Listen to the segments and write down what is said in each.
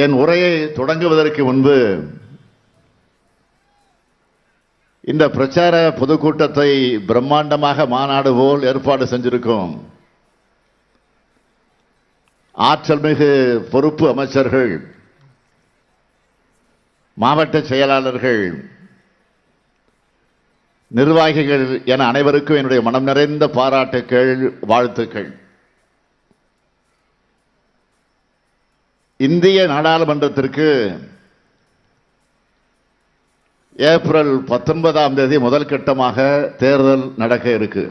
என் உரையை தொடங்குவதற்கு முன்பு இந்த பிரச்சார பொதுக்கூட்டத்தை பிரம்மாண்டமாக மாநாடு போல் ஏற்பாடு செஞ்சிருக்கும் ஆற்றல் மிகு பொறுப்பு அமைச்சர்கள், மாவட்ட செயலாளர்கள், நிர்வாகிகள் என அனைவருக்கும் என்னுடைய மனம் நிறைந்த பாராட்டுக்கள், வாழ்த்துக்கள். இந்திய நாடாளுமன்றத்திற்கு ஏப்ரல் 19ஆம் தேதி முதல் கட்டமாக தேர்தல் நடக்க இருக்கு.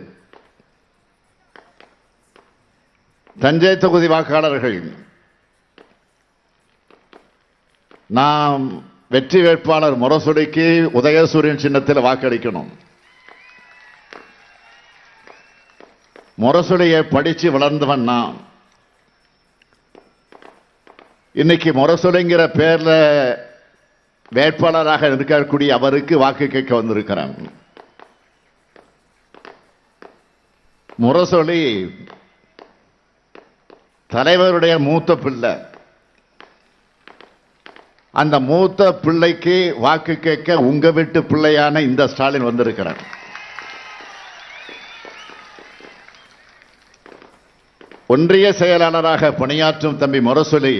தஞ்சை தொகுதி வாக்காளர்கள் நாம் வெற்றி வேட்பாளர் முரசொலிக்கு உதயசூரியன் சின்னத்தில் வாக்களிக்கணும். முரசொலியை படிச்சு வளர்ந்தவன் நான். இன்னைக்கு முரசொலிங்கிற பேர்ல வேட்பாளராக இருக்கக்கூடிய அவருக்கு வாக்கு கேட்க வந்திருக்கிறான். முரசொலி தலைவருடைய மூத்த பிள்ளை. அந்த மூத்த பிள்ளைக்கு வாக்கு கேட்க உங்க வீட்டு பிள்ளையான இந்த ஸ்டாலின் வந்திருக்கிறார். ஒன்றிய செயலாளராக பணியாற்றும் தம்பி முரசொலி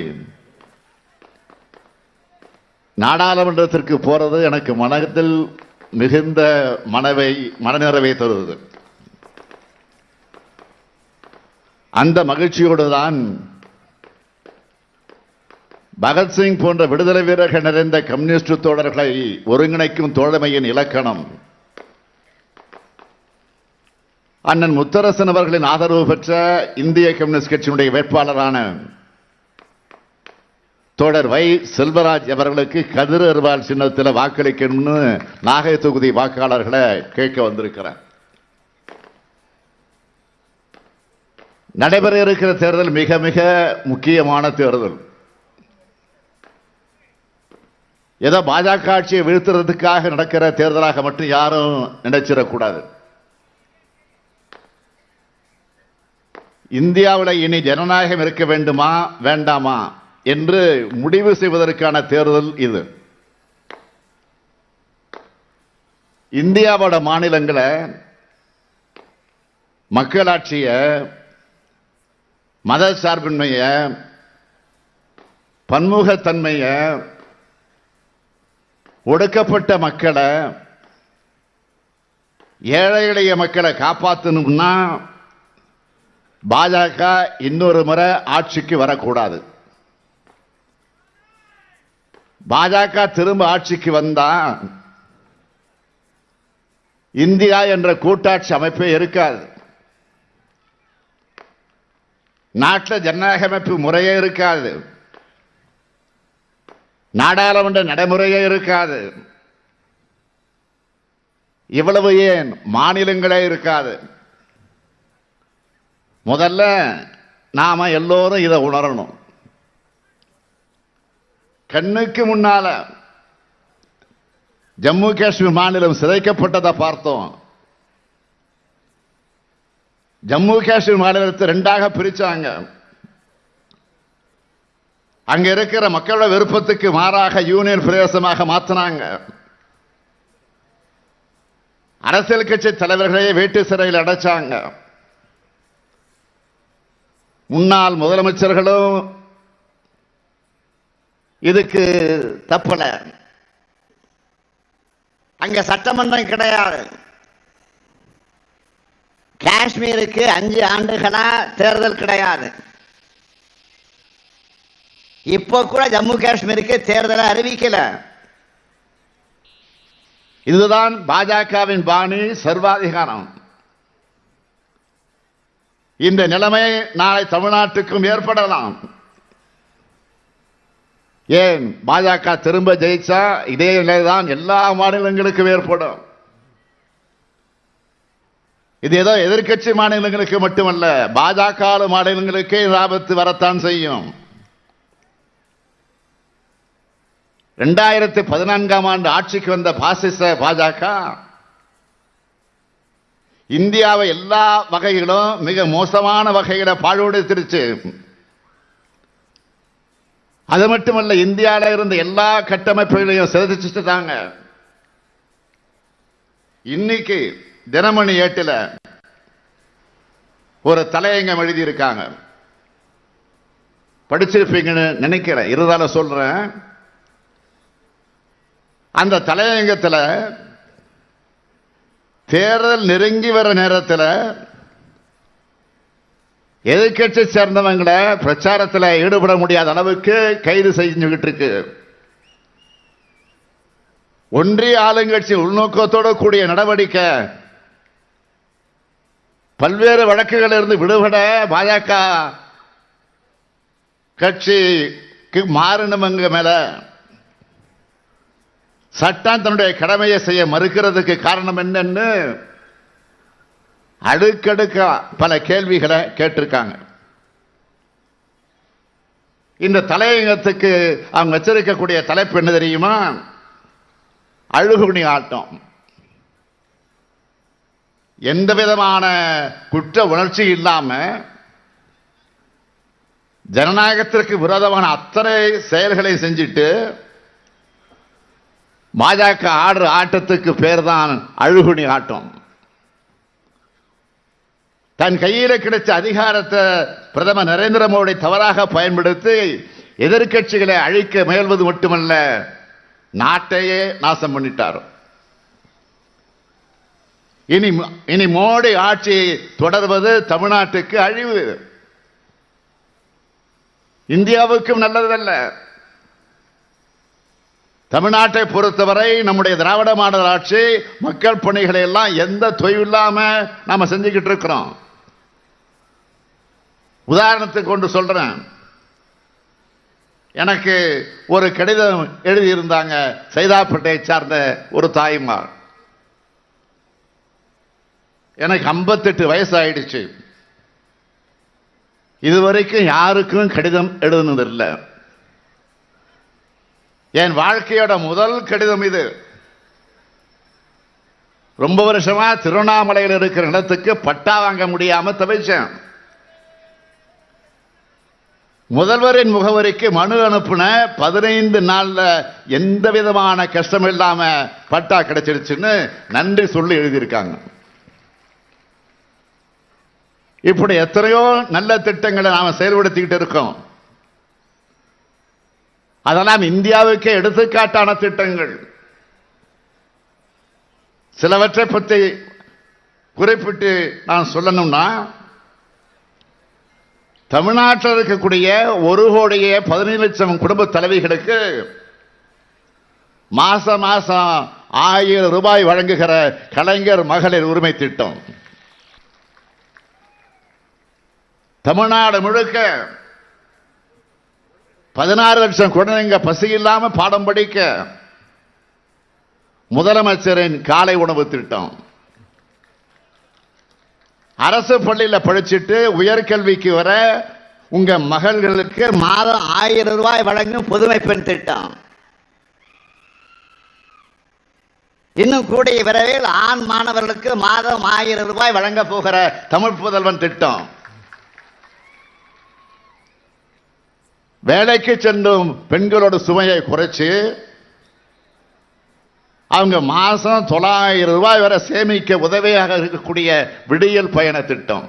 நாடாளுமன்றத்திற்கு போறது எனக்கு மனத்தில் மிகுந்த மனநிறைவை தருவது. அந்த மகிழ்ச்சியோடு தான் பகத்சிங் போன்ற விடுதலை வீரர்கள் நிறைந்த கம்யூனிஸ்ட் தோழர்களை ஒருங்கிணைக்கும் தோழமையின் இலக்கணம் அண்ணன் முத்தரசன் அவர்களின் ஆதரவு பெற்ற இந்திய கம்யூனிஸ்ட் கட்சியினுடைய வேட்பாளரான தோழர் வை செல்வராஜ் அவர்களுக்கு கதிர் அருவாள் சின்னத்தில் வாக்களிக்கணும்னு நாகை தொகுதி வாக்காளர்களை கேட்க வந்திருக்கிறார். நடைபெற இருக்கிற தேர்தல் மிக மிக முக்கியமான தேர்தல். ஏதோ பாஜக ஆட்சியை வீழ்த்துறதுக்காக நடக்கிற தேர்தலாக மட்டும் யாரும் நினைச்சிடக்கூடாது. இந்தியாவில் இனி ஜனநாயகம் இருக்க வேண்டுமா வேண்டாமா என்று முடிவு செய்வதற்கான தேர்தல் இது. இந்தியாவோட மாநிலங்களை மக்களாட்சிய, மத சார்பின்மைய, பன்முகத்தன்மைய, ஒடுக்கப்பட்ட மக்களை, ஏழை எளிய மக்களை காப்பாற்றணும்னா பாஜக இன்னொரு முறை ஆட்சிக்கு வரக்கூடாது. பாஜக திரும்ப ஆட்சிக்கு வந்தா இந்தியா என்ற கூட்டாட்சி அமைப்பே இருக்காது. நாட்டில் ஜனநாயக அமைப்பு முறையே இருக்காது. நாடாளுமன்ற நடைமுறையே இருக்காது. இவ்வளவு ஏன் மாநிலங்களே இருக்காது. முதல்ல நாம எல்லோரும் இதை உணரணும். கண்ணுக்கு முன்னால ஜம்மு காஷ்மீர் மாநிலம் சிதைக்கப்பட்டதை பார்த்தோம். ஜம்மு காஷ்மீர் மாநிலத்தை ரெண்டாக பிரிச்சாங்க. அங்க இருக்கிற மக்களோட விருப்பத்துக்கு மாறாக யூனியன் பிரதேசமாக மாற்றினாங்க. அரசியல் கட்சி தலைவர்களே வீட்டு சிறையில் அடைச்சாங்க. முன்னாள் முதலமைச்சர்களும் இதுக்கு தப்பல. அங்க சட்டமன்றம் கிடையாது. காஷ்மீருக்கு 5 ஆண்டுகளா தேர்தல் கிடையாது. இப்போ கூட ஜம்மு காஷ்மீருக்கு தேர்தலை அறிவிக்கல. இதுதான் பாஜகவின் பாணி, சர்வாதிகாரம். இந்த நிலைமை நாளை தமிழ்நாட்டுக்கும் ஏற்படலாம். ஏன் பாஜக திரும்ப ஜெயிச்சா இதே நிலைதான் எல்லா மாநிலங்களுக்கும் ஏற்படும். இது ஏதோ எதிர்கட்சி மாநிலங்களுக்கு மட்டுமல்ல, பாஜக மாநிலங்களுக்கே ஆபத்து வரத்தான் செய்யும். 2014ஆம் ஆண்டு ஆட்சிக்கு வந்த பாசிச பாஜக இந்தியாவை எல்லா வகையிலும் மிக மோசமான வகையில பாழ்வடைத்திருச்சு. அது மட்டுமல்ல, இந்தியாவில் இருந்த எல்லா கட்டமைப்புகளையும் சிதைச்சிட்டாங்க. இன்னைக்கு தினமணி ஏட்டில் ஒரு தலையங்கம் எழுதியிருக்காங்க, படிச்சிருப்பீங்கன்னு நினைக்கிறேன், இருந்தாலும் சொல்றேன். அந்த தலையங்கத்தில் தேர்தல் நெருங்கி வர நேரத்தில் எதிர்கட்சி சேர்ந்தவங்களை பிரச்சாரத்தில் ஈடுபட முடியாத அளவுக்கு கைது செஞ்சுக்கிட்டு இருக்கு. ஒன்றிய ஆளுங்கட்சி உள்நோக்கத்தோடு கூடிய நடவடிக்கை, பல்வேறு வழக்குகளில் இருந்து விடுபட பாஜக கட்சிக்கு மாறணுமங்க மேல சட்டம் தன்னுடைய கடமையை செய்ய மறுக்கிறதுக்கு காரணம் என்னன்னு அடுக்கடுக்க பல கேள்விகளை கேட்டிருக்காங்க. இந்த தலையங்கத்துக்கு அவங்க வச்சிருக்கக்கூடிய தலைப்பு என்ன தெரியுமா? அழுகுணி ஆட்டம். எந்த விதமான குற்ற உணர்ச்சி இல்லாம ஜனநாயகத்திற்கு விரோதமான அத்தனை செயல்களை செஞ்சிட்டு பாஜக ஆடுற ஆட்டத்துக்கு பேர் தான் அழுகுணி ஆட்டம். தன் கையில் கிடைச்ச அதிகாரத்தை பிரதமர் நரேந்திர மோடி தவறாக பயன்படுத்தி எதிர்கட்சிகளை அழிக்க முயல்வது மட்டுமல்ல, நாட்டையே நாசம் பண்ணிட்டார். இனி மோடி ஆட்சி தொடர்வது தமிழ்நாட்டுக்கு அழிவு, இந்தியாவுக்கும் நல்லதல்ல. தமிழ்நாட்டை பொறுத்தவரை நம்முடைய திராவிட மாடல் ஆட்சி மக்கள் பணிகளை எல்லாம் எந்த தொய்வு இல்லாம நாம செஞ்சுக்கிட்டு இருக்கிறோம். உதாரணத்துக்கு கொண்டு சொல்றேன். எனக்கு ஒரு கடிதம் எழுதியிருந்தாங்க சைதாப்பேட்டையை சார்ந்த ஒரு தாய்மார். எனக்கு 58 வயசு ஆயிடுச்சு. இதுவரைக்கும் யாருக்கும் கடிதம் எழுதுனதில்லை. என் வாழ்க்கையோட முதல் கடிதம் இது. ரொம்ப வருஷமா திருவண்ணாமலையில் இருக்கிற இடத்துக்கு பட்டா வாங்க முடியாம தவிச்சேன். முதல்வரின் முகவரிக்கு மனு அனுப்புன 15 நாள்ல எந்த விதமான கஷ்டம் இல்லாம பட்டா கிடைச்சிருச்சுன்னு நன்றி சொல்லி எழுதியிருக்காங்க. இப்படி எத்தனையோ நல்ல திட்டங்களை நாம செயல்படுத்திக்கிட்டு இருக்கோம். அதெல்லாம் இந்தியாவுக்கே எடுத்துக்காட்டான திட்டங்கள். சிலவற்றை பற்றி குறிப்பிட்டு நான் சொல்லணும்னா, தமிழ்நாட்டில் இருக்கக்கூடிய 1,15,00,000 குடும்ப தலைவிகளுக்கு மாசம் மாசம் 1000 ரூபாய் வழங்குகிற கலைஞர் மகளிர் உரிமை திட்டம். தமிழ்நாடு முழுக்க 16 லட்சம் குழந்தைங்க பசி இல்லாம பாடம் படிக்க முதலமைச்சரின் காலை உணவு திட்டம். அரசு பள்ளியில் படிச்சுட்டு உயர்கல்விக்கு வர உங்க மகள்களுக்கு மாதம் 1000 ரூபாய் வழங்கும் புதுமை பெண் திட்டம். இன்னும் கூடிய விரைவில் ஆண் மாணவர்களுக்கு மாதம் 1000 ரூபாய் வழங்க போகிற தமிழ் புதல்வன் திட்டம். வேலைக்கு சென்றும் பெண்களோட சுமையை குறைச்சு அவங்க மாசம் 900 ரூபாய் வரை சேமிக்க உதவியாக இருக்கக்கூடிய விடியல் பயண திட்டம்.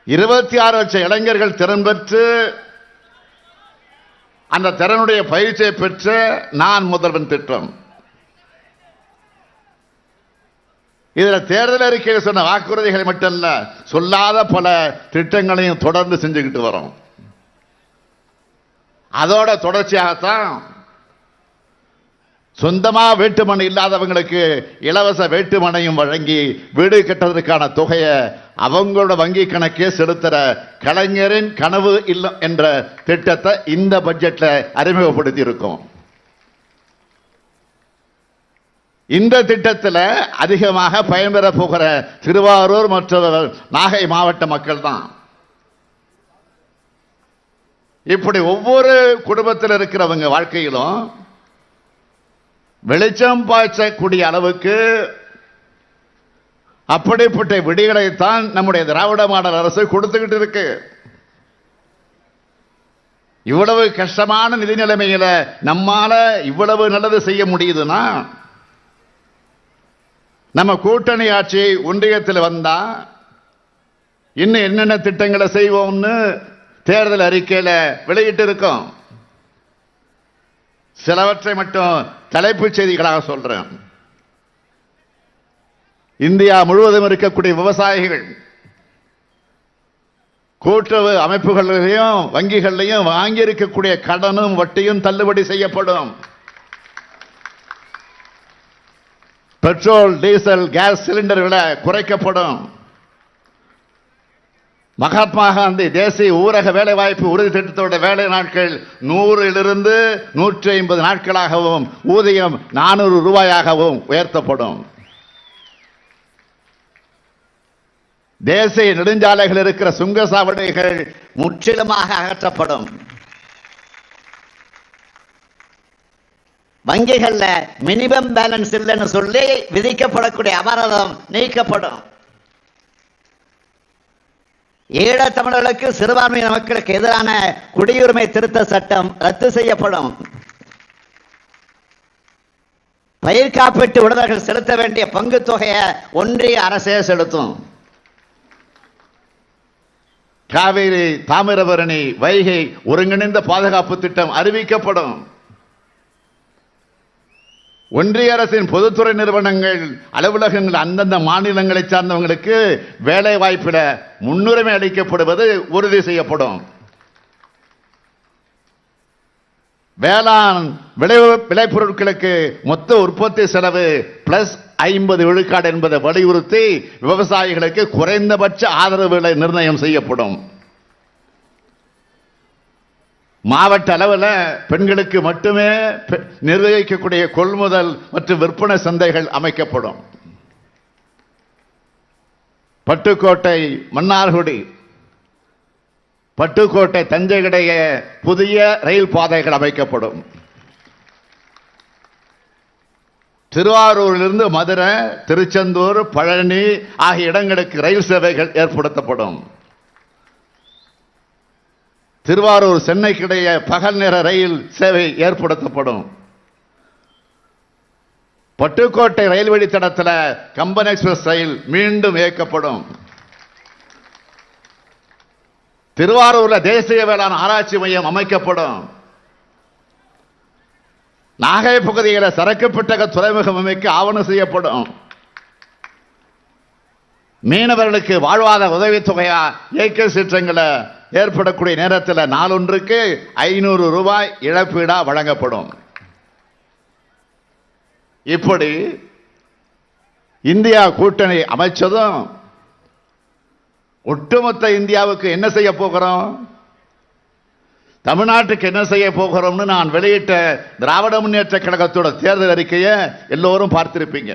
26 லட்சம் இளைஞர்கள் திறன் பெற்று அந்த திறனுடைய பயிற்சியை பெற்று நான் முதல்வன் திட்டம். இதுல தேர்தல் அறிக்கையில் சொன்ன வாக்குறுதிகளை மட்டுமல்ல, சொல்லாத பல திட்டங்களையும் தொடர்ந்து செஞ்சுக்கிட்டு வரோம். அதோட தொடர்ச்சியாகத்தான் சொந்தமா வேட்டுமனை இல்லாதவங்களுக்கு இலவச வேட்டுமனையும் வழங்கி வீடு கட்டுவதற்கான தொகையை அவங்களோட வங்கி கணக்கே செலுத்துற கலைஞரின் கனவு இல்லம் என்ற திட்டத்தை இந்த பட்ஜெட்ல அறிமுகப்படுத்தி இருக்கோம். இந்த திட்டத்தில் அதிகமாக பயன்பெற போகிற திருவாரூர் மற்றும் நாகை மாவட்ட மக்கள் தான். இப்படி ஒவ்வொரு குடும்பத்தில் இருக்கிறவங்க வாழ்க்கையிலும் வெளிச்சம் பாய்ச்சக்கூடிய அளவுக்கு அப்படிப்பட்ட விடிகளைத்தான் நம்முடைய திராவிட மாடல் அரசு கொடுத்துக்கிட்டு இருக்கு. இவ்வளவு கஷ்டமான நிதி நிலைமையில நம்மால இவ்வளவு நல்லது செய்ய முடியுதுன்னா, நம்ம கூட்டணி ஆட்சி ஒன்றியத்தில் வந்தா இன்னும் என்னென்ன திட்டங்களை செய்வோம்னு தேர்தல் அறிக்கையில வெளியிட்டு இருக்கோம். சிலவற்றை மட்டும் தலைப்புச் செய்திகளாக சொல்றேன். இந்தியா முழுவதும் இருக்கக்கூடிய விவசாயிகள் கூட்டுறவு அமைப்புகளிலையும் வங்கிகளிலையும் வாங்கி இருக்கக்கூடிய கடனும் வட்டியும் தள்ளுபடி செய்யப்படும். பெட்ரோல், டீசல், கேஸ் சிலிண்டர் விலை குறைக்கப்படும். மகாத்மா காந்தி தேசிய ஊரக வேலைவாய்ப்பு உறுதி திட்டத்தோட வேலை நாட்கள் 100 150 நாட்களாகவும் ஊதியம் 400 ரூபாயாகவும் உயர்த்தப்படும். தேசிய நெடுஞ்சாலைகள் இருக்கிற சுங்கசாவடிகள் முற்றிலுமாக அகற்றப்படும். வங்கிகள்ல மினிமம் பேலன்ஸ் இல்லைன்னு சொல்லி விதிக்கப்படக்கூடிய அபராதம் நீக்கப்படும். ஈழத்தமிழர்களுக்கு சிறுபான்மையின மக்களுக்கு எதிரான குடியுரிமை திருத்த சட்டம் ரத்து செய்யப்படும். பயிர் காப்பீட்டு உடமைகள் செலுத்த வேண்டிய பங்கு தொகையை ஒன்றிய அரசே செலுத்தும். காவேரி, தாமிரபரணி, வைகை ஒருங்கிணைந்த பாதுகாப்பு திட்டம் அறிவிக்கப்படும். ஒன்றிய அரசின் பொதுத்துறை நிறுவனங்கள், அலுவலகங்கள் அந்தந்த மாநிலங்களை சார்ந்தவங்களுக்கு வேலை வாய்ப்பில் முன்னுரிமை அளிக்கப்படுவது உறுதி செய்யப்படும். வேளாண் விளைபொருட்களுக்கு மொத்த உற்பத்தி செலவு பிளஸ் 50 விழுக்காடு என்பதை வலியுறுத்தி விவசாயிகளுக்கு குறைந்தபட்ச ஆதரவு விலை நிர்ணயம் செய்யப்படும். மாவட்ட அளவில் பெண்களுக்கு மட்டுமே நிர்வகிக்கக்கூடிய கொள்முதல் மற்றும் விற்பனை சந்தைகள் அமைக்கப்படும். பட்டுக்கோட்டை, மன்னார்குடி, பட்டுக்கோட்டை, தஞ்சை இடையே புதிய ரயில் பாதைகள் அமைக்கப்படும். திருவாரூரிலிருந்து மதுரை, திருச்செந்தூர், பழனி ஆகிய இடங்களுக்கு ரயில் சேவைகள் ஏற்படுத்தப்படும். திருவாரூர் சென்னைக்கு இடையே பகல் நேர ரயில் சேவை ஏற்படுத்தப்படும். பட்டுக்கோட்டை ரயில் வழித்தடத்தில் கம்பன் எக்ஸ்பிரஸ் ரயில் மீண்டும் இயக்கப்படும். திருவாரூர்ல தேசிய வேளாண் ஆராய்ச்சி மையம் அமைக்கப்படும். நாகை பகுதியில் சரக்கு பெட்டக துறைமுகம் அமைக்க ஆவணம் செய்யப்படும். மீனவர்களுக்கு வாழ்வாதார உதவித்தொகையா இயக்க சீற்றங்களை ஏற்படக்கூடிய நேரத்தில் நாளொன்றுக்கு 500 ரூபாய் இழப்பீடா வழங்கப்படும். இப்படி இந்தியா கூட்டணி அமைச்சதும் ஒட்டுமொத்த இந்தியாவுக்கு என்ன செய்ய போகிறோம், தமிழ்நாட்டுக்கு என்ன செய்ய போகிறோம்னு நான் வெளியிட்ட திராவிட முன்னேற்ற கழகத்தோட தேர்தல் அறிக்கையை எல்லோரும் பார்த்திருப்பீங்க.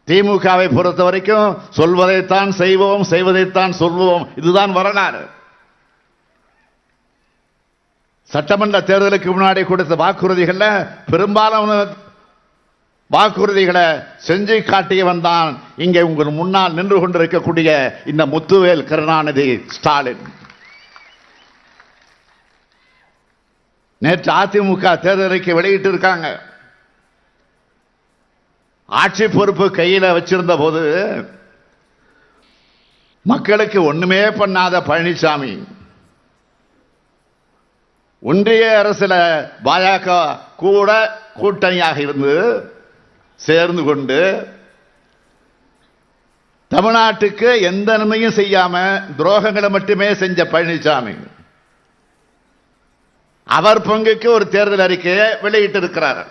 திமுகவை பொறுத்த வரைக்கும் சொல்வதைத்தான் செய்வோம், செய்வதைத்தான் சொல்வோம், இதுதான் வரலாறு. சட்டமன்ற தேர்தலுக்கு முன்னாடி கொடுத்த வாக்குறுதிகள் பெரும்பாலான வாக்குறுதிகளை செஞ்சு காட்டியவன் தான் இங்கே உங்கள் முன்னால் நின்று கொண்டிருக்கக்கூடிய இந்த முத்துவேல் கருணாநிதி ஸ்டாலின். நேற்று அதிமுக தேர்தல் அறிக்கை வெளியிட்டு இருக்காங்க. ஆட்சி பொறுப்பு கையில வச்சிருந்த போது மக்களுக்கு ஒண்ணுமே பண்ணாத பழனிசாமி ஒன்றிய அரசுல பாஜக கூட கூட்டணியாக இருந்து சேர்ந்து கொண்டு தமிழ்நாட்டுக்கு எந்த நன்மையும் செய்யாம துரோகங்களை மட்டுமே செஞ்ச பழனிசாமி அவர் பங்குக்கு ஒரு தேர்தல் அறிக்கையை வெளியிட்டு இருக்கிறார்.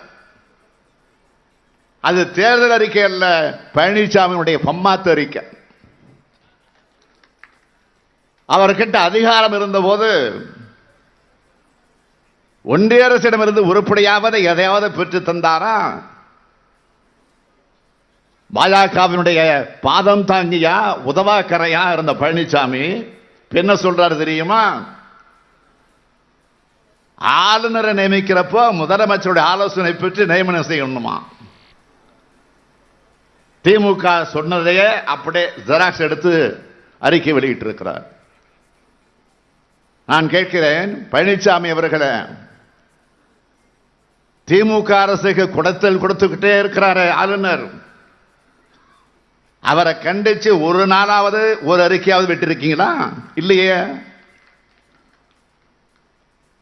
அது தேர்தல் அறிக்கை அல்ல, பழனிசாமியுடைய பம்மாத்து அறிக்கை. அவர்கிட்ட அதிகாரம் இருந்தபோது ஒன்றிய அரசிடமிருந்து உருப்படியாவது எதையாவது பெற்று தந்தாரா? பாஜகவினுடைய பாதம் தாங்கியா உதவாக்கரையா இருந்த பழனிசாமி என்ன சொல்றாரு தெரியுமா? ஆளுநரை நியமிக்கிறப்போ முதலமைச்சருடைய ஆலோசனை பெற்று நியமனம் செய்யணுமா? திமுக சொன்னதையே அப்படியே ஜெராக்ஸ் எடுத்து அறிக்கை வெளியிட்டு இருக்கிறார். நான் கேட்கிறேன், பழனிசாமி அவர்களே, திமுக அரசுக்கு குடத்தல் கொடுத்துக்கிட்டே இருக்கிறாரு ஆளுநர். அவரை கண்டிச்சு ஒரு நாளாவது ஒரு அறிக்கையாவது விட்டிருக்கீங்களா? இல்லையே.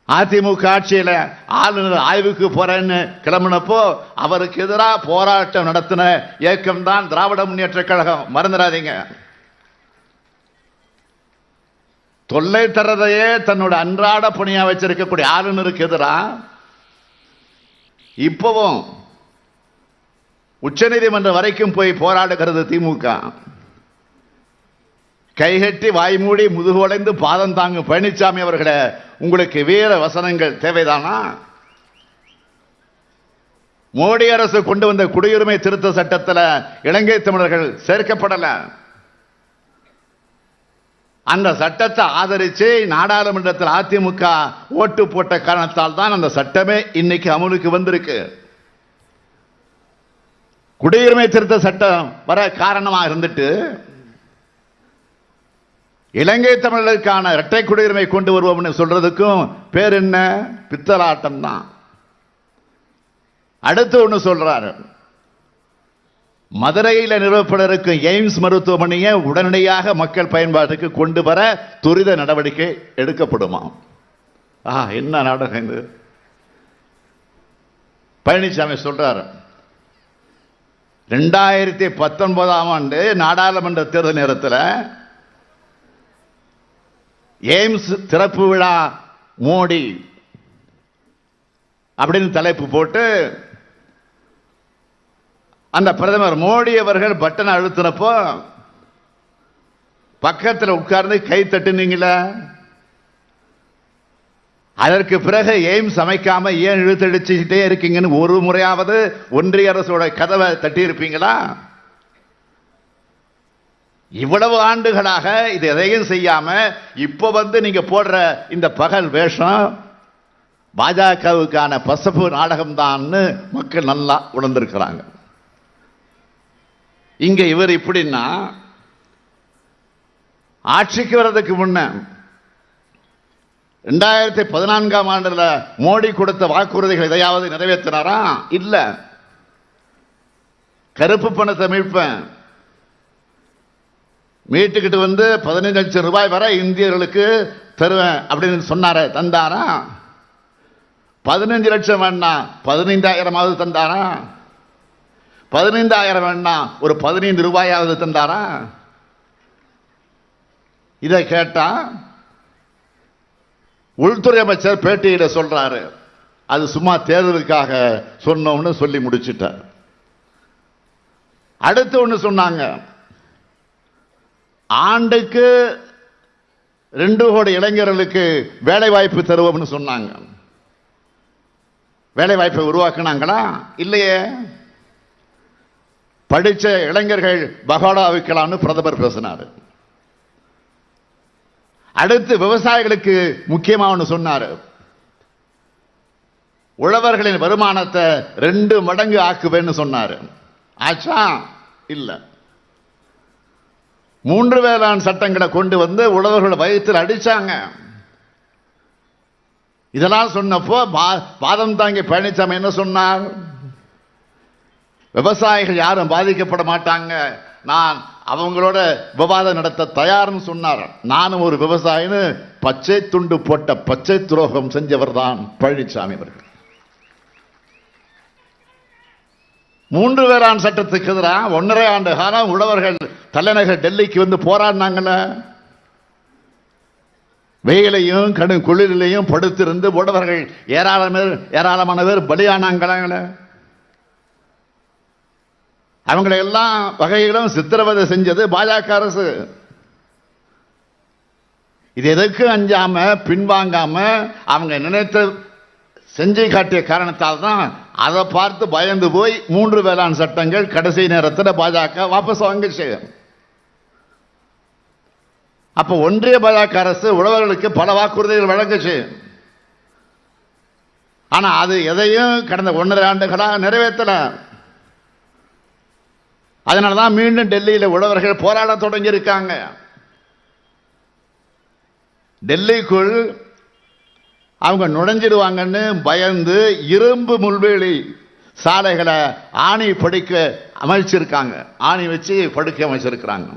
அதிமுக ஆட்சியில் ஆளுநர் ஆய்வுக்கு போறேன்னு கிளம்பினப்போ அவருக்கு எதிராக போராட்டம் நடத்தின இயக்கம் தான் திராவிட முன்னேற்ற கழகம். மறந்துடாதீங்க. தொல்லை தரதையே தன்னோட அன்றாட பணியா வச்சிருக்கக்கூடிய ஆளுநருக்கு எதிராக இப்பவும் உச்சநீதிமன்றம் வரைக்கும் போய் போராடுகிறது திமுக. கைகட்டி வாய்மூடி முதுகுடைந்து பாதம் தாங்கும் பழனிசாமி அவர்களே, உங்களுக்கு வீர வசனங்கள் தேவைதானா? மோடி அரசு கொண்டு வந்த குடியுரிமை திருத்த சட்டத்தில் இலங்கை தமிழர்கள் சேர்க்கப்படல. அந்த சட்டத்தை ஆதரிச்சு நாடாளுமன்றத்தில் அதிமுக ஓட்டு போட்ட காரணத்தால் தான் அந்த சட்டமே இன்னைக்கு அமலுக்கு வந்திருக்கு. குடியுரிமை திருத்த சட்டம் வர காரணமாக இருந்துட்டு இலங்கை தமிழர்களுக்கான இரட்டை குடியுரிமை கொண்டு வருவோம்னு சொல்றதுக்கும் பேர் என்ன? பித்தலாட்டம் தான். அடுத்து ஒன்று சொல்றாரு, மதுரையில் நிறுவப்பட இருக்கும் எய்ம்ஸ் மருத்துவமனையை உடனடியாக மக்கள் பயன்பாட்டுக்கு கொண்டு வர துரித நடவடிக்கை எடுக்கப்படுமா? என்ன நாடகம் இது? பழனிசாமி சொல்றாரு, 2019ஆம் ஆண்டு நாடாளுமன்ற தேர்தல் நேரத்தில் எய்ம்ஸ் திறப்பு விழா மோடி அப்படின்னு தலைப்பு போட்டு அந்த பிரதமர் மோடி அவர்கள் பட்டன் அழுத்தினப்போ பக்கத்தில் உட்கார்ந்து கை தட்டுனீங்களா? அதற்கு பிறகு எய்ம்ஸ் அமைக்காம ஏன் இழுத்தடிச்சுட்டே இருக்கீங்கன்னு ஒரு முறையாவது ஒன்றிய அரசோட கதவை தட்டி இருப்பீங்களா? இவ்வளவு ஆண்டுகளாக இது எதையும் செய்யாம இப்ப நீங்க போடுற இந்த பகல் வேஷம் பாஜகவுக்கான பசப்பு நாடகம் தான் மக்கள் நல்லா உணர்ந்திருக்கிறாங்க. இங்க இவர் இப்படின்னா, ஆட்சிக்கு வர்றதுக்கு முன்ன 2014ஆம் ஆண்டுல மோடி கொடுத்த வாக்குறுதிகள் எதையாவது நிறைவேற்றினாரா? இல்ல. கருப்பு பணத்தை மீட்டுக்கிட்டு 15 லட்சம் ரூபாய் வரை இந்தியர்களுக்கு தருவேன் அப்படின்னு சொன்னார, தந்தாரா? 15 லட்சம் வேணா 15,000 தந்தாரா? 15,000 வேணா ஒரு 15 ரூபாயாவது தந்தாரா? இதை கேட்டா உள்துறை அமைச்சர் பேட்டியில சொல்றாரு, அது சும்மா தேர்தலுக்காக சொன்னோம்னு சொல்லி முடிச்சிட்டார். அடுத்து ஒன்று சொன்னாங்க, ஆண்டுக்கு 2 கோடி இளைஞர்களுக்கு வேலை வாய்ப்பு தருவோம்னு சொன்னாங்க. வேலை வாய்ப்பை உருவாக்குனாங்களா? இல்லையே. படிச்ச இளைஞர்கள் பகோடா விற்கலாம்னு பிரதமர் பேசினார். அடுத்து விவசாயிகளுக்கு முக்கியமாக ஒன்று சொன்னார், உழவர்களின் வருமானத்தை 2 மடங்கு ஆக்குவேன்னு சொன்னார். ஆச்சா? இல்ல. 3 வேளாண் சட்டங்களை கொண்டு உழவர்கள் வயிற்றில் அடிச்சாங்க. இதெல்லாம் சொன்னப்போ பாதம் தாங்கி பழனிசாமி என்ன சொன்னார்? விவசாயிகள் யாரும் பாதிக்கப்பட மாட்டாங்க, நான் அவங்களோட விவாதம் நடத்த தயார்னு சொன்னார். நானும் ஒரு விவசாயின்னு பச்சை துண்டு போட்ட பச்சை துரோகம் செஞ்சவர் தான் பழனிசாமி அவர்கள். 3 வேளாண் சட்டத்துக்கு எதிராக 1.5 ஆண்டு காலம் உழவர்கள் தலைநகர் டெல்லிக்கு போராடினாங்கள. வெயிலையும் கடும் குளிரிலையும் படுத்திருந்து உழவர்கள் ஏராளமான பேர் பலியானாங்களே. அவங்களை எல்லாம் வகையிலும் சித்திரவதை செஞ்சது பாஜக அரசு. இது எதற்கு அஞ்சாம பின்வாங்காம அவங்க நினைத்த செஞ்சு காட்டிய காரணத்தால் தான் அதை பார்த்து பயந்து போய் 3 வேளாண் சட்டங்கள் கடைசி நேரத்தில் பாஜக வாபஸ் வாங்கிச்சு. அப்ப ஒன்றிய பாஜக அரசு உழவர்களுக்கு பல வாக்குறுதிகள் வழங்குச்சு. ஆனா அது எதையும் கடந்த 1.5 ஆண்டுகளாக நிறைவேற்றல. அதனாலதான் மீண்டும் டெல்லியில் உழவர்கள் போராட தொடங்கி இருக்காங்க. டெல்லிக்குள் அவங்க நுழைஞ்சிடுவாங்கன்னு பயந்து இரும்பு முள்வேலி சாலைகளை ஆணி படுக்க அமைச்சிருக்காங்க. ஆணி வச்சு படுக்க அமைச்சிருக்கிறாங்க.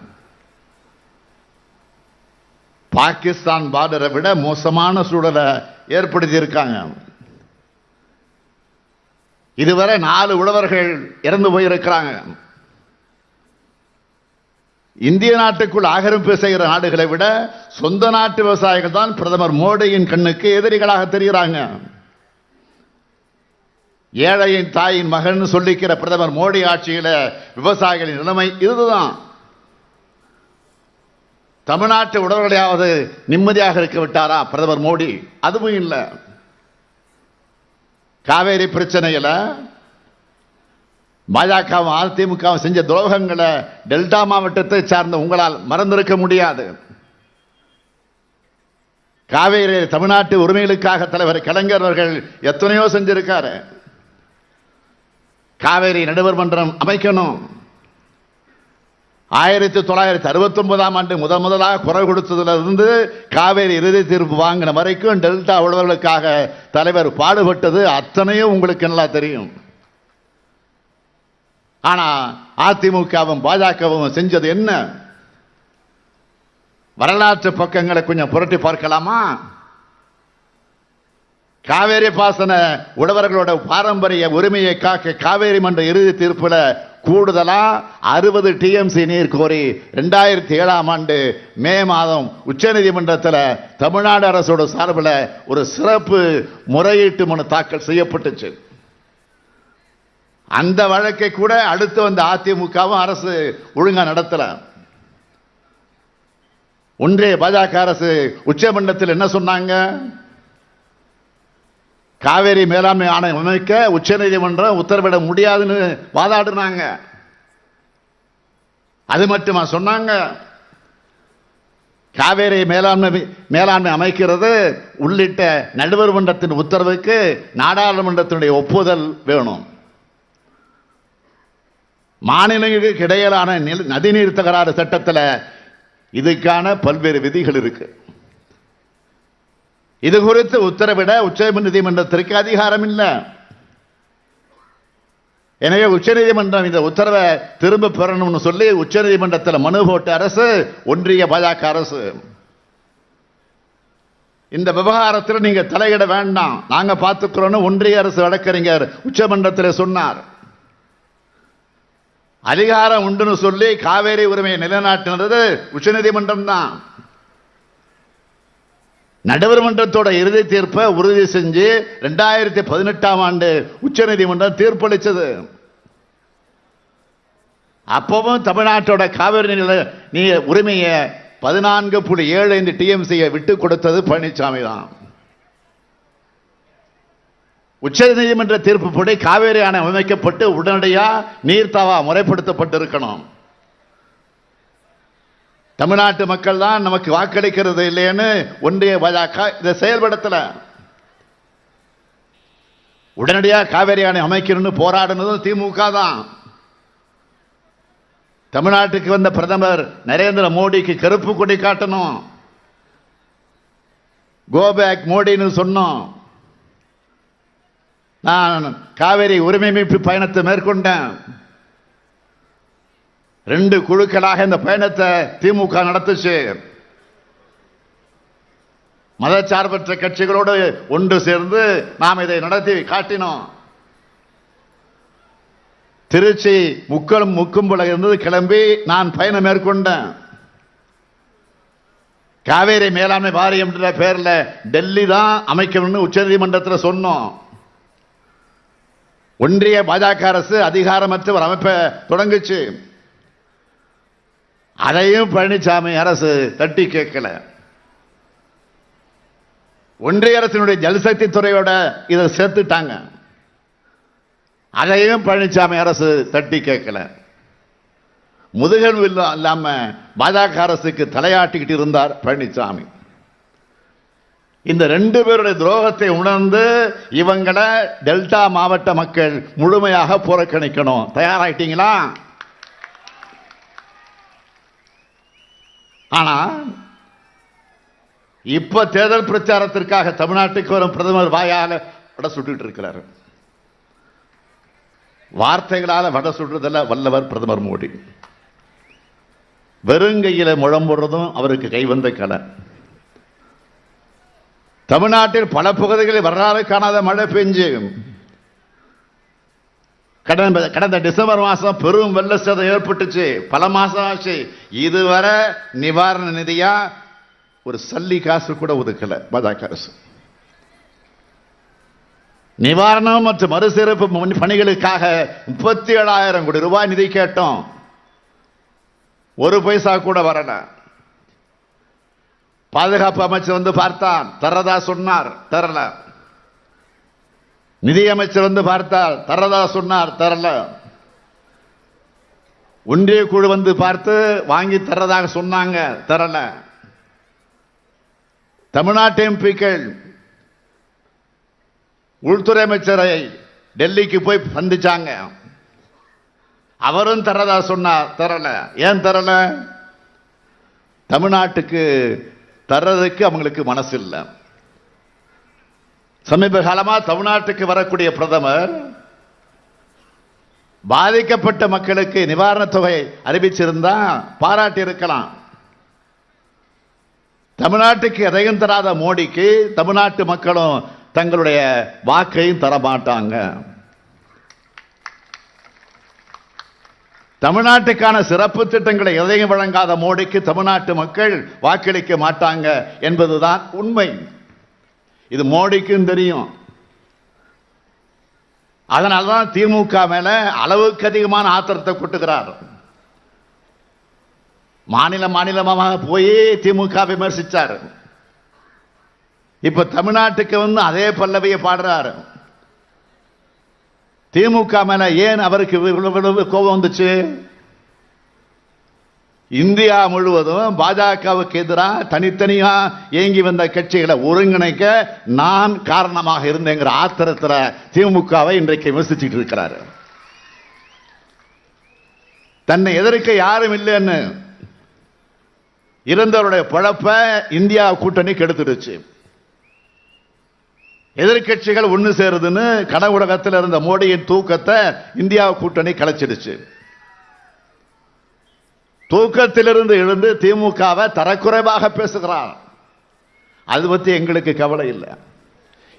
பாகிஸ்தான் பார்டரை விட மோசமான சூழலை ஏற்படுத்தி இருக்காங்க. இதுவரை 4 உழவர்கள் இறந்து போயிருக்கிறாங்க. இந்திய நாட்டுக்குள் ஆக்கிரமிப்பு செய்கிற நாடுகளை விட சொந்த நாட்டு விவசாயிகள் தான் பிரதமர் மோடியின் கண்ணுக்கு எதிரிகளாக தெரிகிறாங்க. ஏழையின் தாயின் மகன் சொல்லிக்கிற பிரதமர் மோடி ஆட்சியில விவசாயிகளின் நிலைமை இதுதான். தமிழ்நாட்டு உழவர்களையாவது நிம்மதியாக இருக்க விட்டாரா பிரதமர் மோடி? அதுவும் இல்லை. காவேரி பிரச்சனையில பாஜகவும் அதிமுகவும் செஞ்ச துரோகங்களை டெல்டா மாவட்டத்தை சார்ந்த உங்களால் மறந்திருக்க முடியாது. காவேரி தமிழ்நாட்டு உரிமைகளுக்காக தலைவர் கலைஞர் அவர்கள் எத்தனையோ செஞ்சிருக்காரு. காவேரி நடுவர் மன்றம் அமைக்கணும். 1969ஆம் ஆண்டு முதலாக குரல் கொடுத்ததுல இருந்து காவேரி இறுதி தீர்ப்பு வாங்கின வரைக்கும் டெல்டா உழவர்களுக்காக தலைவர் பாடுபட்டது அத்தனையும் உங்களுக்கு நல்லா தெரியும். ஆனா அதிமுகவும் பாஜகவும் செஞ்சது என்ன? வரலாற்று பக்கங்களை கொஞ்சம் புரட்டி பார்க்கலாமா? காவேரி பாசன உழவர்களோட பாரம்பரிய உரிமையை காக்க காவேரி மன்ற இறுதி தீர்ப்புல கூடுதலா 60 டிஎம்சி நீர் கோரி 2007ஆம் ஆண்டு மே மாதம் உச்சநீதிமன்றத்தில் தமிழ்நாடு அரசோட சார்பில் ஒரு சிறப்பு முறையீட்டு மனு தாக்கல் செய்யப்பட்டுச்சு. அந்த வழக்கை கூட அடுத்து வந்த அதிமுகவும் அரசு ஒழுங்கா நடத்தல. ஒன்றிய பாஜக அரசு உச்சமன்றத்தில் என்ன சொன்னாங்க? காவேரி மேலாண்மை ஆணையம் அமைக்க உச்சநீதிமன்றம் உத்தரவிட முடியாதுன்னு வாதாடினாங்க. அது மட்டுமா சொன்னாங்க? காவேரி மேலாண்மை அமைக்கிறது உள்ளிட்ட நடுவர் மன்றத்தின் உத்தரவுக்கு நாடாளுமன்றத்தினுடைய ஒப்புதல் வேணும். மாநிலங்களுக்கு இடையிலான நதிநீர் தகராறு சட்டத்தில் இதுக்கான பல்வேறு விதிகள் இருக்கு. இது குறித்து உத்தரவிட உச்சநீதிமன்றத்திற்கு அதிகாரம் இல்லை. எனவே உச்சநீதிமன்றம் இந்த உத்தரவை திரும்ப பெறணும்னு சொல்லி உச்சநீதிமன்றத்தில் மனு போட்ட அரசு ஒன்றிய பாஜக அரசு. இந்த விவகாரத்தில் நீங்க தலையிட வேண்டாம், நாங்க பார்த்துக்கிறோம் ஒன்றிய அரசு வழக்கறிஞர் உச்சமன்றத்தில் சொன்னார். அதிகாரம் உண்டுன்னு சொல்லி காவேரி உரிமையை நிலைநாட்டினது உச்சநீதிமன்றம் தான். நடுவர் மன்றத்தோட இறுதி தீர்ப்பை உறுதி செஞ்சு 2018ஆம் ஆண்டு உச்சநீதிமன்றம் தீர்ப்பளித்தது. அப்பவும் தமிழ்நாட்டோட காவிரி நீர் உரிமையை 14.75 டிஎம்சியை விட்டு கொடுத்தது பழனிசாமி தான். உச்சநீதிமன்ற தீர்ப்புப்படி காவேரி அணை அமைக்கப்பட்டு உடனடியாக நீர்த்தாவா முறைப்படுத்தப்பட்டிருக்கணும். தமிழ்நாட்டு மக்கள் தான் நமக்கு வாக்களிக்கிறது இல்லைன்னு ஒன்றிய பாஜக இதை செயல்படுத்தல. உடனடியாக காவேரி அணை அமைக்கணும்னு போராடினதும் திமுக தான். தமிழ்நாட்டுக்கு வந்த பிரதமர் நரேந்திர மோடிக்கு கருப்பு கொடி காட்டணும், கோபேக் மோடின்னு சொன்னோம். நான் காவேரி உரிமை மீட்பு பயணத்தை மேற்கொண்டேன். 2 குழுக்களாக இந்த பயணத்தை திமுக நடத்துச்சு. மதச்சார்பற்ற கட்சிகளோடு ஒன்று சேர்ந்து நாம் இதை நடத்தி காட்டினோம். திருச்சி முக்கும்புல இருந்து கிளம்பி நான் பயணம் மேற்கொண்டேன். காவேரி மேலாண்மை வாரியம் என்ற பெயர்ல டெல்லி தான் அமைக்கணும்னு உச்சநீதிமன்றத்தில் சொன்னோம். ஒன்றிய பாஜக அரசு அதிகாரமற்ற ஒரு அமைப்பை தொடங்குச்சு. அதையும் பழனிசாமி அரசு தட்டி கேட்கல. ஒன்றிய அரசினுடைய ஜல்சக்தி துறையோட இதை சேர்த்துட்டாங்க. அதையும் பழனிசாமி அரசு தட்டி கேட்கல. முதுகெலும்பு இல்லாம பாஜக அரசுக்கு தலையாட்டிக்கிட்டு இருந்தார் பழனிசாமி. இந்த 2 பேருடைய துரோகத்தை உணர்ந்து இவங்களை டெல்டா மாவட்ட மக்கள் முழுமையாக புறக்கணிக்கணும். தயாராயிட்டீங்களா? ஆனா இப்ப தேர்தல் பிரச்சாரத்திற்காக தமிழ்நாட்டுக்கு வரும் பிரதமர் வாயால வடை சுட்டுட்டு இருக்கிறார். வார்த்தைகளால வடை சுடுறதில்ல வல்லவர் பிரதமர் மோடி. வெறுங்கையில முழம் போடுறதும் அவருக்கு கைவந்த கலை. தமிழ்நாட்டில் பல பகுதிகளில் வரலாறு காணாத மழை பெஞ்சு கடந்த டிசம்பர் மாசம் பெரும் வெள்ள சேதம் ஏற்பட்டுச்சு. பல மாசம் ஆச்சு. இதுவரை நிவாரண நிதியா ஒரு சல்லி காசு கூட ஒதுக்கல பாஜக அரசு. நிவாரணம் மற்றும் மறுசீரமைப்பு பணிகளுக்காக 37,000 கோடி ரூபாய் நிதி கேட்டோம். ஒரு பைசா கூட வரல. பாதுகாப்பு அமைச்சர் வந்து பார்த்தார், தரதா சொன்னார், தரல. நிதியமைச்சர் வந்து பார்த்தார், தரதா சொன்னார், தரல. ஒன்றிய குழு வந்து பார்த்து வாங்கி தரதாக சொன்னாங்க, தரல. தமிழ்நாட்டு எம்பிக்கள் உள்துறை அமைச்சரை டெல்லிக்கு போய் சந்திச்சாங்க. அவரும் தரதா சொன்னார், தரல. ஏன் தரல? தமிழ்நாட்டுக்கு தர்றதுக்கு அவங்களுக்கு மனசு இல்லை. சமீப காலமா தமிழ்நாட்டுக்கு வரக்கூடிய பிரதமர் பாதிக்கப்பட்ட மக்களுக்கு நிவாரணத் தொகை அறிவிச்சிருந்தா பாராட்டி இருக்கலாம். தமிழ்நாட்டுக்கு எதையும் தராத மோடிக்கு தமிழ்நாட்டு மக்களும் தங்களுடைய வாக்கையும் தரமாட்டாங்க. தமிழ்நாட்டுக்கான சிறப்பு திட்டங்களை எதையும் வழங்காத மோடிக்கு தமிழ்நாட்டு மக்கள் வாக்களிக்க மாட்டாங்க என்பதுதான் உண்மை. இது மோடிக்கும் தெரியும். அதனால்தான் திமுக மேல அளவுக்கு அதிகமான ஆத்திரத்தை கொட்டுகிறார். மாநிலமாக போய் திமுக விமர்சிச்சார். இப்ப தமிழ்நாட்டுக்கு வந்து அதே பல்லவியை பாடுறாரு. திமுக மேல ஏன் அவருக்கு இவ்வளவு கோபம் வந்துச்சு? இந்தியா முழுவதும் பாஜகவுக்கு எதிராக தனித்தனியா இயங்கி வந்த கட்சிகளை ஒருங்கிணைக்க நான் காரணமாக இருந்தேங்கிற ஆத்திரத்தில் திமுகவை இன்றைக்கு விமர்சிச்சுட்டு இருக்கிறாரு. தன்னை எதிர்க்க யாரும் இல்லைன்னு இருந்தவருடைய பழப்ப இந்தியா கூட்டணி கெடுத்துடுச்சு. எதிர்கட்சிகள் ஒன்று சேருதுன்னு கனவுலகத்தில் இருந்த மோடியின் தூக்கத்தை இந்தியா கூட்டணி கலைச்சிடுச்சு. தூக்கத்திலிருந்து எழுந்து திமுகவை தரக்குறைவாக பேசுகிறார். அது பற்றி எங்களுக்கு கவலை இல்லை.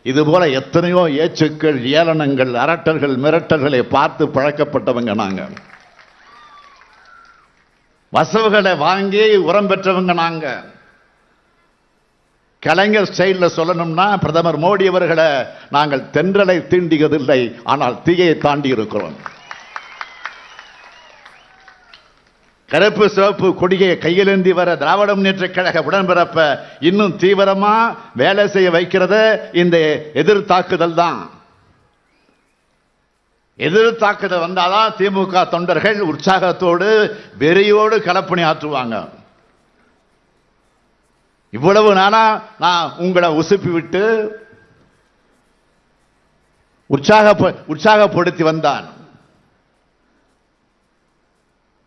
இது போல எத்தனையோ ஏச்சுக்கள், ஏளனங்கள், அரட்டல்கள், மிரட்டல்களை பார்த்து பழக்கப்பட்டவங்க நாங்க. வசவுகளை வாங்கி உரம் பெற்றவங்க நாங்க. கலைஞர் ஸ்டைல்ல சொல்லணும்னா பிரதமர் மோடி அவர்களை நாங்கள் தென்றலை தீண்டியதில்லை, ஆனால் தீயை தாண்டி இருக்கிறோம். கருப்பு சிவப்பு கொடியை கையிலேந்தி வர திராவிட முன்னேற்ற கழக உடன்பிறப்ப இன்னும் தீவிரமா வேலை செய்ய வைக்கிறது இந்த எதிர் தாக்குதல் தான். எதிர் தாக்குதல் வந்தாதான் திமுக தொண்டர்கள் உற்சாகத்தோடு வெறியோடு களப்பணி ஆற்றுவாங்க. இவ்வளவு நாளா நான் உங்களை உசுப்பி விட்டு உற்சாகப்படுத்தி வந்தான்.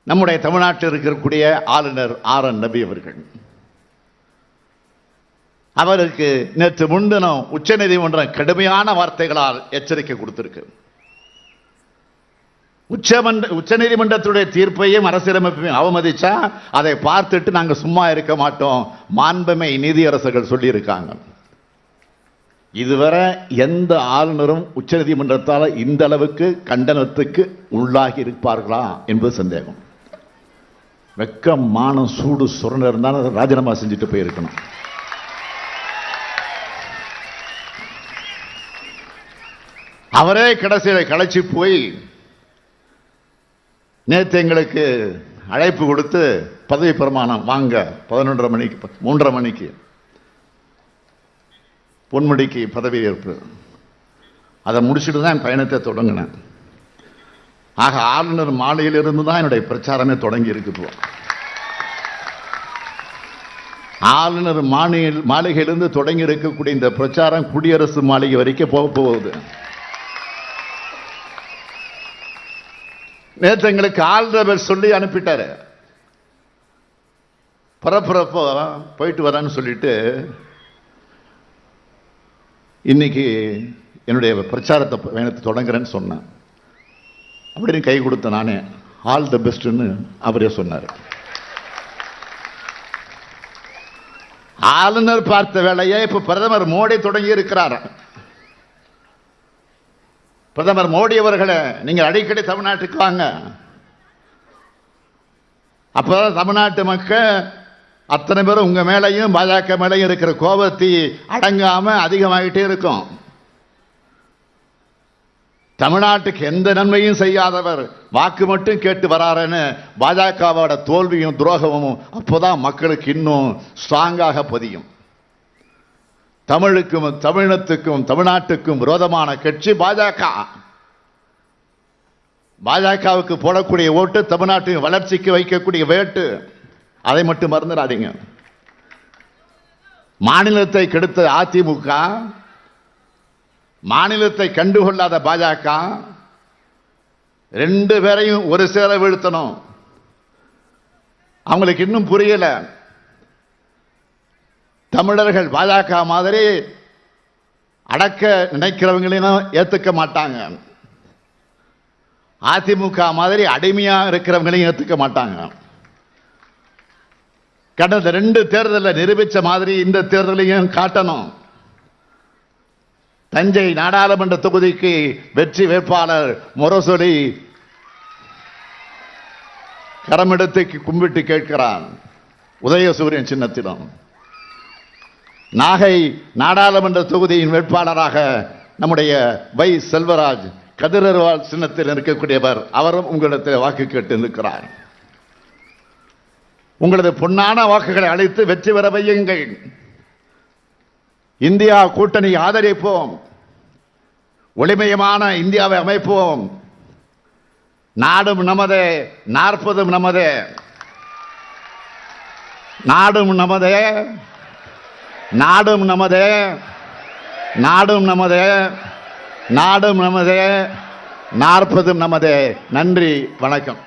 நம்முடைய தமிழ்நாட்டில் இருக்கக்கூடிய ஆளுநர் ஆர்.என். ரவி அவர்கள், அவருக்கு நேற்று முன்தினம் உச்சநீதிமன்றம் கடுமையான வார்த்தைகளால் எச்சரிக்கை கொடுத்திருக்கு. உச்சநீதிமன்றத்துடைய தீர்ப்பையும் அரசியலமைப்பையும் அவமதிச்சா அதை பார்த்துட்டு நாங்க சும்மா இருக்க மாட்டோம், மாண்புமை நீதியரசர்கள் சொல்லி இருக்காங்க. இதுவரை எந்த ஆளுநரும் உச்சநீதிமன்றத்தால் இந்த அளவுக்கு கண்டனத்துக்கு உள்ளாகி இருப்பார்களா என்பது சந்தேகம். வெக்கம், மானம், சூடு, சுரணம் இருந்தாலும் ராஜினாமா செஞ்சுட்டு போயிருக்கணும். அவரே கடைசியில களைச்சி போய் நேற்று எங்களுக்கு அழைப்பு கொடுத்து பதவி பிரமாணம் வாங்க 11:30 மணிக்கு 3:30 மணிக்கு பொன்முடிக்கு பதவி ஏற்பு, அதை முடிச்சுட்டு தான் என் பயணத்தை தொடங்கினேன். ஆக ஆளுநர் மாளிகையிலிருந்து தான் என்னுடைய பிரச்சாரமே தொடங்கி இருக்குது. ஆளுநர் மாளிகையிலிருந்து தொடங்கி இருக்கக்கூடிய இந்த பிரச்சாரம் குடியரசு மாளிகை வரைக்கும் போக போகுது. நேற்று எங்களுக்கு ஆளுநர் சொல்லி அனுப்பிட்டாரு. பரப்புறப்போ போயிட்டு வரேன்னு சொல்லிட்டு இன்னைக்கு என்னுடைய பிரச்சாரத்தை பயணத்தை தொடங்குறேன்னு சொன்னேன். அப்படின்னு கை கொடுத்த நானே ஆல் தி பெஸ்ட்னு அவரே சொன்னார். ஆளுநர் பார்த்த வேலையை இப்ப பிரதமர் மோடி தொடங்கி இருக்கிறார். பிரதமர் மோடி அவர்களே, நீங்க அடிக்கடி தமிழ்நாட்டுக்கு வாங்க. அப்பதான் தமிழ்நாட்டு மக்கள் அத்தனை பேரும் உங்க மேலையும் பாஜக மேலையும் இருக்கிற கோபத்தை அடங்காம அதிகமாகிட்டே இருக்கும். தமிழ்நாட்டுக்கு எந்த நன்மையும் செய்யாதவர் வாக்கு மட்டும் கேட்டு வராருன்னு பாஜகவோட தோல்வியும் துரோகமும் அப்போதான் மக்களுக்கு இன்னும் ஸ்ட்ராங்காக பதியும். தமிழுக்கும் தமிழினத்துக்கும் தமிழ்நாட்டுக்கும் விரோதமான கட்சி பாஜக. பாஜகவுக்கு போடக்கூடிய ஓட்டு தமிழ்நாட்டின் வளர்ச்சிக்கு வைக்கக்கூடிய வேட்டு. அதை மட்டும் மறந்துடாதீங்க. மாநிலத்தை கெடுத்த அதிமுக, மாநிலத்தை கண்டுகொள்ளாத பாஜக, ரெண்டு பேரையும் ஒரு சேர வீழ்த்தணும். அவங்களுக்கு இன்னும் புரியல. தமிழர்கள் பாஜக மாதிரி அடக்க நினைக்கிறவங்களையும் ஏத்துக்க மாட்டாங்க. அதிமுக மாதிரி அடிமையா இருக்கிறவங்களையும் ஏத்துக்க மாட்டாங்க. கடந்த 2 தேர்தலில் நிரூபிச்ச மாதிரி இந்த தேர்தலையும் காட்டணும். தஞ்சை நாடாளுமன்ற தொகுதிக்கு வெற்றி வேட்பாளர் முரசொலி கரமெடுத்து கும்பிட்டு கேட்கிறான் உதயசூரியன் சின்னத்திலும். நாகை நாடாளுமன்ற தொகுதியின் வேட்பாளராக நம்முடைய வை செல்வராஜ் கதிரவால் சின்னத்தில் இருக்கக்கூடியவர், அவரும் உங்களிடத்தில் வாக்கு கேட்டு நிற்கிறார். உங்களது பொன்னான வாக்குகளை அளித்து வெற்றி பெற வையுங்கள். இந்தியா கூட்டணி ஆதரிப்போம். ஒளிமயமான இந்தியாவை அமைப்போம். நாடும் நமதே, 40 நமதே. நாடும் நமதே, நாடும் நமதே, நாடும் நமதே, நாடும் நமதே, 40 நமதே. நன்றி, வணக்கம்.